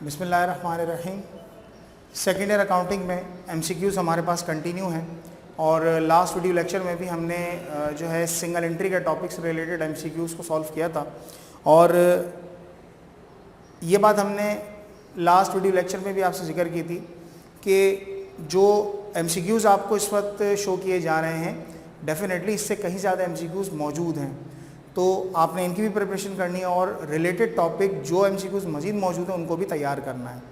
बिस्मिल्लाहिर्रहमानिर्रहीम। Second year accounting में MCQs हमारे पास कंटिन्यू हैं और लास्ट वीडियो लेक्चर में भी हमने जो है सिंगल एंट्री के टॉपिक से रिलेटेड एमसीक्यूज़ को सॉल्व किया था और ये बात हमने लास्ट वीडियो लेक्चर में भी आपसे जिक्र की थी कि जो एमसीक्यूज़ आपको इस वक्त शो किए जा रहे हैं डेफिनेटली इससे कहीं ज़्यादा एमसीक्यूज़ मौजूद हैं, तो आपने इनकी भी प्रिपरेशन करनी है और रिलेटेड टॉपिक जो एमसीक्यूज़ मज़ीद मौजूद हैं उनको भी तैयार करना है।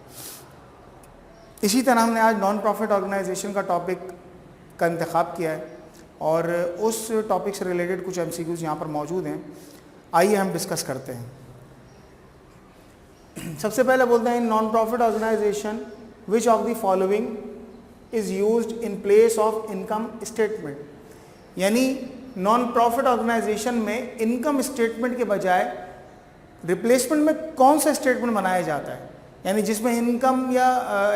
इसी तरह हमने आज नॉन प्रॉफिट ऑर्गेनाइजेशन का टॉपिक का इंतखाब किया है और उस टॉपिक से रिलेटेड कुछ एमसीक्यूज़ यहाँ पर मौजूद हैं। आइए हम डिस्कस करते हैं। सबसे पहले बोलते हैं non profit organisation which of the following is used in place of income statement, यानी नॉन प्रॉफिट ऑर्गेनाइजेशन में इनकम स्टेटमेंट के बजाय रिप्लेसमेंट में कौन सा स्टेटमेंट बनाया जाता है, यानी जिसमें इनकम या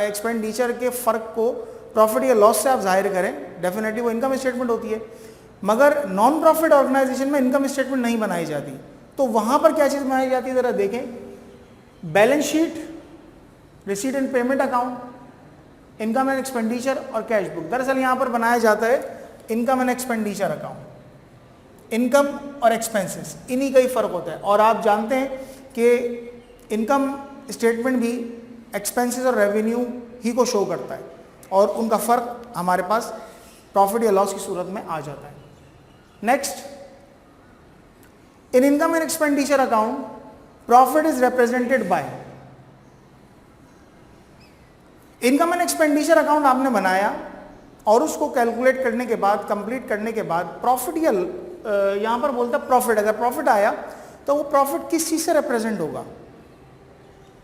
एक्सपेंडिचर के फ़र्क को प्रॉफिट या लॉस से आप जाहिर करें, डेफिनेटली वो इनकम स्टेटमेंट होती है। मगर नॉन प्रॉफिट ऑर्गेनाइजेशन में इनकम स्टेटमेंट नहीं बनाई जाती, तो वहाँ पर क्या चीज़ बनाई जाती है ज़रा देखें। Balance sheet, receipt and payment account, income and expenditure और कैश बुक। दरअसल यहाँ पर बनाया जाता है income and expenditure account. Income और एक्सपेंसेस इन्हीं का ही फ़र्क होता है और आप जानते हैं कि इनकम स्टेटमेंट भी एक्सपेंसेस और रेवेन्यू ही को शो करता है और उनका फ़र्क हमारे पास प्रॉफिट या लॉस की सूरत में आ जाता है। Next, in income and expenditure account profit is represented by. Income and expenditure account आपने बनाया और उसको कैलकुलेट करने के बाद, कंप्लीट करने के बाद प्रॉफिट या यहाँ पर बोलता है प्रॉफिट, अगर प्रॉफिट आया तो वो प्रॉफिट किस चीज़ से रिप्रेजेंट होगा?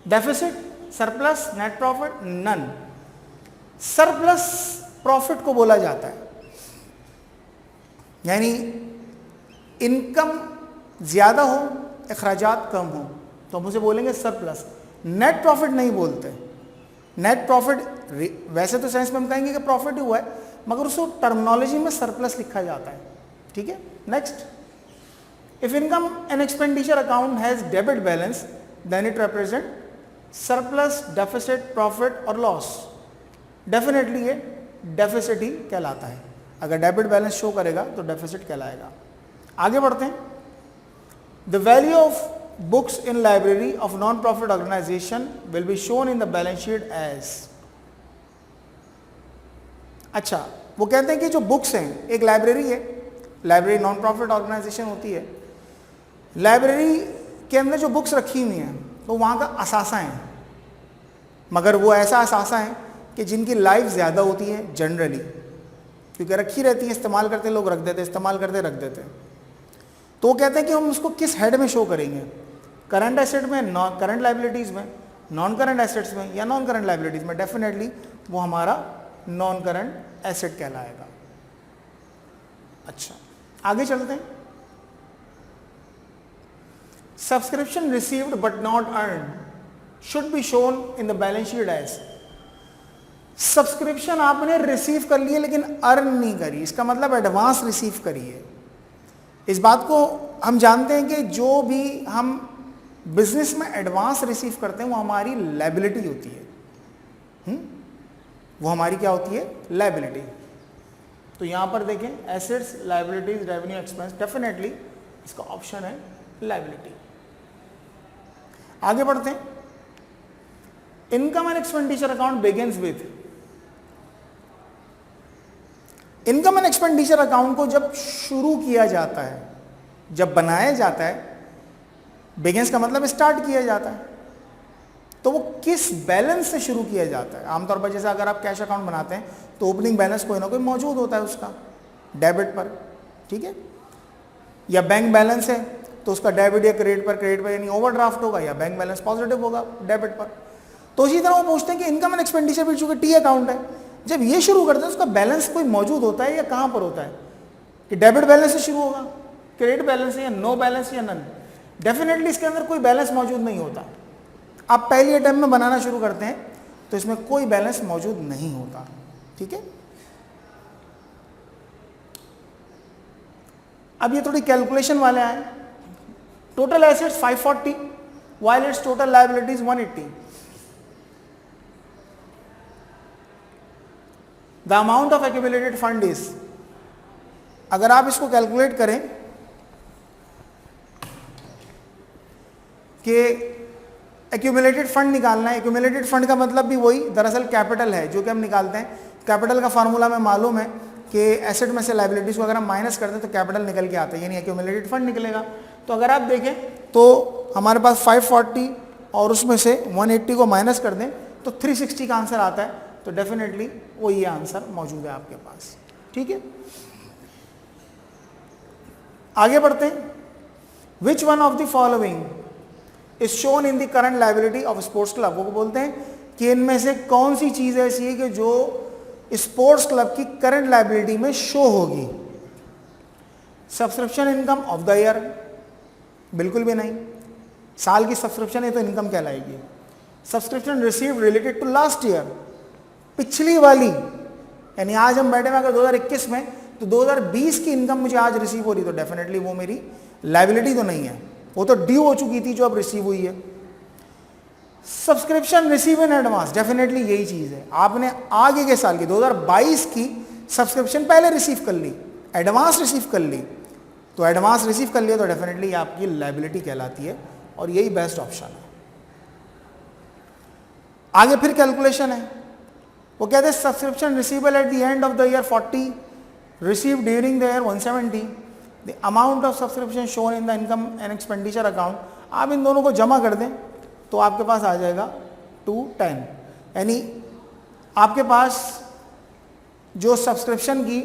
Deficit, surplus, net profit, none. Surplus profit को बोला जाता है, यानी इनकम ज़्यादा हो, अखराजात कम हो तो हम उसे बोलेंगे सरप्लस। नेट प्रॉफिट नहीं बोलते। नेट प्रॉफिट वैसे तो सेंस में हम कहेंगे कि प्रॉफिट ही हुआ है, मगर उसको टर्मिनोलॉजी में सरप्लस लिखा जाता है। ठीक है। Next, if income and expenditure account has debit balance then it represent surplus, deficit, profit और लॉस। डेफिनेटली ये डेफिसिट ही कहलाता है। अगर डेबिट बैलेंस शो करेगा तो डेफिसिट कहलाएगा। आगे बढ़ते हैं। The value of books in library of non profit organisation will be shown in the balance sheet as. अच्छा, वो कहते हैं कि जो बुक्स हैं, एक लाइब्रेरी है, लाइब्रेरी नॉन प्रॉफिट ऑर्गेनाइजेशन होती है। लाइब्रेरी के अंदर जो बुक्स रखी हुई हैं तो वहाँ का असासा है, मगर वो ऐसा असासा है कि जिनकी लाइफ ज़्यादा होती है जनरली, क्योंकि रखी रहती है, इस्तेमाल करते लोग रख देते, इस्तेमाल करते रख देते। तो वो कहते हैं कि हम उसको किस हेड में शो करेंगे? करंट एसेट में, नॉन करंट लाइबिलिटीज़ में, नॉन करंट एसेट्स में या नॉन करंट लाइबिलिटीज़ में? डेफिनेटली वो हमारा नॉन करंट एसेट कहलाएगा। अच्छा, आगे चलते हैं। Subscription received but not earned should be shown in the balance sheet as. Subscription आपने रिसीव कर लिए लेकिन अर्न नहीं करी, इसका मतलब एडवांस रिसीव करी है। इस बात को हम जानते हैं कि जो भी हम बिजनेस में एडवांस रिसीव करते हैं वो हमारी लायबिलिटी होती है। वो हमारी क्या होती है? लायबिलिटी। तो यहां पर देखें, assets, liabilities, revenue, expense, definitely इसका ऑप्शन है लायबिलिटी। आगे बढ़ते हैं। Income and expenditure account begins with. Income and expenditure account को जब शुरू किया जाता है, जब बनाया जाता है, बिगिंस का मतलब स्टार्ट किया जाता है, तो वो किस बैलेंस से शुरू किया जाता है? आमतौर पर जैसे अगर आप कैश अकाउंट बनाते हैं तो ओपनिंग बैलेंस कोई ना कोई मौजूद होता है उसका डेबिट पर, ठीक है, या बैंक बैलेंस है तो उसका डेबिट या क्रेडिट पर यानी ओवरड्राफ्ट होगा, या बैंक बैलेंस पॉजिटिव होगा डेबिट पर। तो इसी तरह वो पूछते हैं कि इनकम एंड एक्सपेंडिचर भी चूंकि टी अकाउंट है, जब ये शुरू करते हैं उसका बैलेंस कोई मौजूद होता है या कहाँ पर होता है? कि डेबिट बैलेंस से शुरू होगा, क्रेडिट बैलेंस से, या नो बैलेंस या नन? डेफिनेटली इसके अंदर कोई बैलेंस मौजूद नहीं होता। आप पहली अटेम्प्ट में बनाना शुरू करते हैं तो इसमें कोई बैलेंस मौजूद नहीं होता। ठीक है। अब ये थोड़ी कैलकुलेशन वाले आए। Total assets 540 while its total liability is 180. The amount of accumulated fund is, अगर आप इसको कैलकुलेट करें कि एक्यूमुलेटेड फंड निकालना है, एक्यूमुलेटेड फंड का मतलब भी वही दरअसल कैपिटल है जो कि हम निकालते हैं। कैपिटल का फार्मूला में मालूम है कि एसेट में से लायबिलिटीज को अगर हम माइनस करते हैं तो कैपिटल निकल के आता है, यानी एक्यूमुलेटेड फंड निकलेगा। तो अगर आप देखें तो हमारे पास 540 और उसमें से 180 को माइनस कर दें तो 360 का आंसर आता है। तो डेफिनेटली वो ये आंसर मौजूद है आपके पास। ठीक है, आगे बढ़ते हैं। Which one of the following is shown in the current liability of sports club. वो बोलते हैं कि इनमें से कौन सी चीज ऐसी है कि जो स्पोर्ट्स क्लब की करंट लायबिलिटी में शो होगी। Subscription income of the year, बिल्कुल भी नहीं, साल की सब्सक्रिप्शन है तो इनकम कहलाएगी। Subscription received related to last year, पिछली वाली, यानी आज हम बैठे हैं अगर 2021 में तो 2020 की इनकम मुझे आज रिसीव हो रही तो डेफिनेटली वो मेरी लायबिलिटी तो नहीं है, वो तो ड्यू हो चुकी थी जो अब रिसीव हुई है। Subscription receive in advance, definitely यही चीज है, आपने आगे के साल की 2022 की सब्सक्रिप्शन पहले रिसीव कर ली, एडवांस रिसीव कर ली, तो एडवांस रिसीव कर लिया तो डेफिनेटली आपकी लायबिलिटी कहलाती है और यही बेस्ट ऑप्शन है। आगे फिर कैलकुलेशन है, वो कहते हैं subscription receivable at the end of the year 40, receive during the year 170, the amount of subscription shown in the income and expenditure account. आप इन दोनों को जमा कर दें तो आपके पास आ जाएगा 210, यानी आपके पास जो सब्सक्रिप्शन की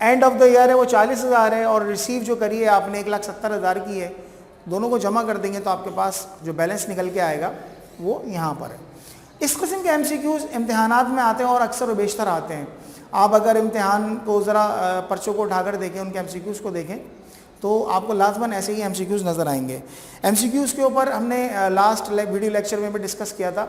एंड ऑफ द ईयर है वो 40,000 है और रिसीव जो करी है आपने 1,70,000 की है, दोनों को जमा कर देंगे तो आपके पास जो बैलेंस निकल के आएगा वो यहाँ पर है। इस किस्म के एमसीक्यूज इम्तिहानात में आते हैं और अक्सर व बेशतर आते हैं। आप अगर इम्तिहान को ज़रा पर्चों को उठाकर देखें, उनके एमसीक्यूज को देखें तो आपको लाजमन ऐसे ही एमसीक्यूज नज़र आएंगे। एमसीक्यूज के ऊपर हमने लास्ट वीडियो लेक्चर में भी डिस्कस किया था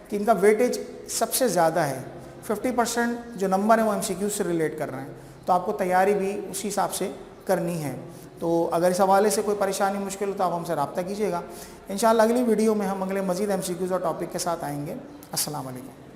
कि इनका वेटेज सबसे ज़्यादा है, 50% जो नंबर है वो एमसीक्यूज से रिलेट कर रहे हैं, तो आपको तैयारी भी उसी हिसाब से करनी है। तो अगर इस हवाले से कोई परेशानी मुश्किल हो तो आप हमसे रब्ता कीजिएगा। इंशाअल्लाह अगली वीडियो में हम अगले मज़ीद एमसीक्यूज और टॉपिक के साथ आएंगे। अस्सलाम वालेकुम।